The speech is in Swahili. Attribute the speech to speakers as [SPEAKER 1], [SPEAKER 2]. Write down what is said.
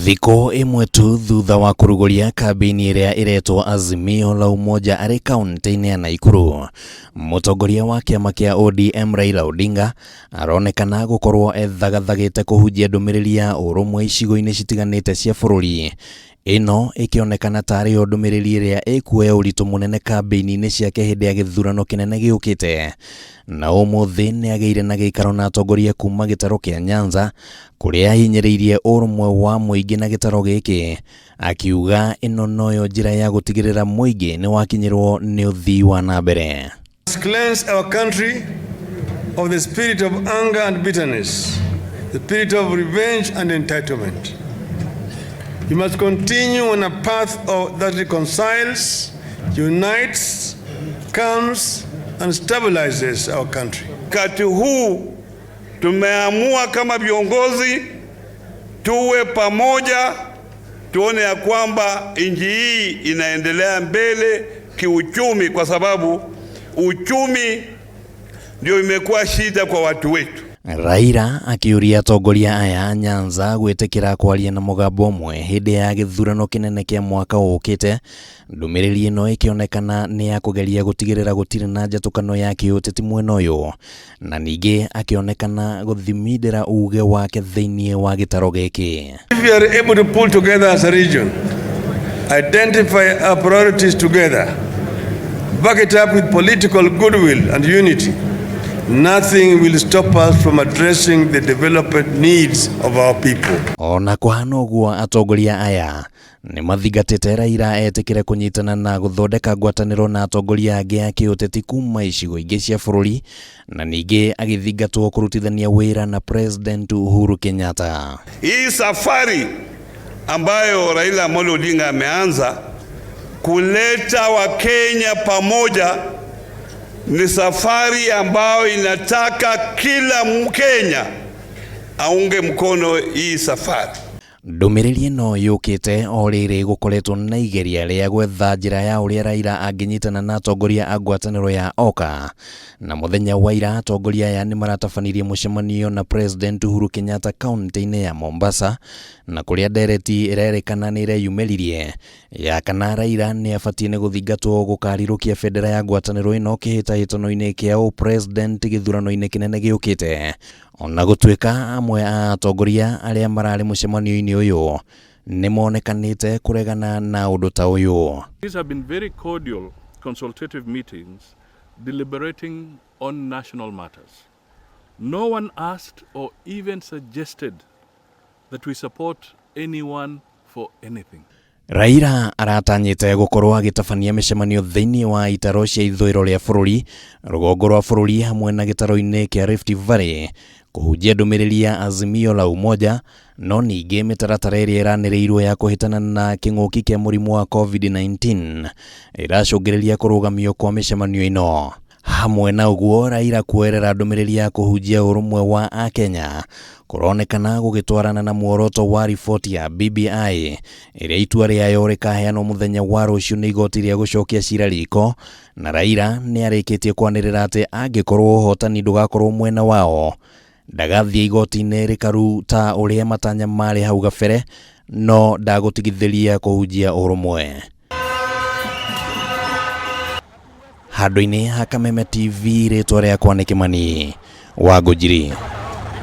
[SPEAKER 1] Thiko imwe tu thutha wa kuruguria kambini iria iretwo Azimio la Umoja ari kaunti-ini ya Nakuru, Mutongoria wa kiama kia ODM Raila Odinga aronekana gukorwo ethagathagite kuhunjia ndumiriri ya urumwe icigo-ini citiganite cia bururi. Ino ikionekana tari o ndumiriri iria ikuoya uritu munene kambini-ini ciake hindi ya githurano kinene giukite. Na umuthi ni ageire na giikaro na atongoria kuuma gitaro kia Nyanza kuria hinyiririe urumwe wa muingi na gitaro giki, akiuga ino noyo njira ya gutigirira muingi ni wakinyirwo ni uthii wa nambere.
[SPEAKER 2] Cleanse our country of the spirit of anger and bitterness, the spirit of revenge and entitlement. You must continue on a path that reconciles, unites, calms and stabilizes our country.
[SPEAKER 3] Wakati huu tumeamua kama viongozi tuwe pamoja, tuone ya kwamba nchi hii inaendelea mbele kiuchumi, kwa sababu uchumi ndio imekuwa shida kwa watu wetu.
[SPEAKER 1] Raila akiuria atongoria aya Nyanza gwitikira kwaria na mugambo umwe hindi ya githurano kinene kia mwaka ukite. Ndumiriri ino ikionekana ni ya kugeria gutigirira gutiri na njatukano ya kiuteti mwena uyu, na ningi akionekana guthimidira uge wake thiini wa gitaro giki.
[SPEAKER 2] If we are able to pull together as a region, identify our priorities together, back it up with political goodwill and unity, nothing will stop us from addressing the development needs of our people.
[SPEAKER 1] Ona kuhana uguo atongoria aya ni mathingatite Raila etikire kunyitana na guthondeka ngwataniro na atongoria angi a kiuteti kuma icigo ingi cia bururi, na ningi agithingatwo kurutithania wira na President Uhuru Kenyatta.
[SPEAKER 3] Hii safari ambayo Raila Odinga ameanza kuleta Wakenya pamoja ni safari ambayo inataka kila Mkenya aunge mkono hii safari.
[SPEAKER 1] Ndumiriri ino yukite o riri gukoretwo na igeria ria gwetha njira ya uria Raila anginyitana na atongoria a ngwataniro ya hoka, na muthenya wa ira atongoria aya ni maratabanirie mucemanio na President Uhuru Kenyatta kaunti-ini ya Mombasa, na kuria ndereti irerikana ni ireyumiririe ya kana Raila ni abatie ni guthingatwo gukarirukia bendera ya ngwataniro ino kihitahitano-ini kia president githurano-ini kinene giukite. Ona gutwika amwe a atongoria aria marari mucemanio-ini uyu ni monekanite kuregana na undu ta uyu.
[SPEAKER 4] These have been very cordial consultative meetings deliberating on national matters. No one asked or even suggested that we support anyone for anything.
[SPEAKER 1] Raila aratanyite gukorwo agitabania micemanio thiini wa itaro cia ithwiro ria bururi, rugongo rwa bururi hamwe na gitaro-ini kia Rift Valley kuhunjia ndumiriri ya Azimio la Umoja, no ningi mitaratara iria iranirirwo ya kuhitana na king'uki kia murimu wa COVID-19 iracungiriria kurugamio kwa micemanio ino. Hamwe na uguo, Raila kuerera ndumiriri ya kuhunjia urumwe wa akenya kuronekana gugitwarana na muoroto wa ripoti ya BBI iria itua riayo rikaheanwo muthenya wa rucio ni igoti ria gucokia cira riko, na Raila ni arikitie kwanirira ati angikorwo uhotani ndugakorwo mwena wao ndagathie igoti-ini rikaru ta uria matanya mari hau gabere, no ndagutigithiria kuhunjia urumwe. Handu-ini ha Kameme TV ritwa riakwa ni Kimani wa Ngujiri.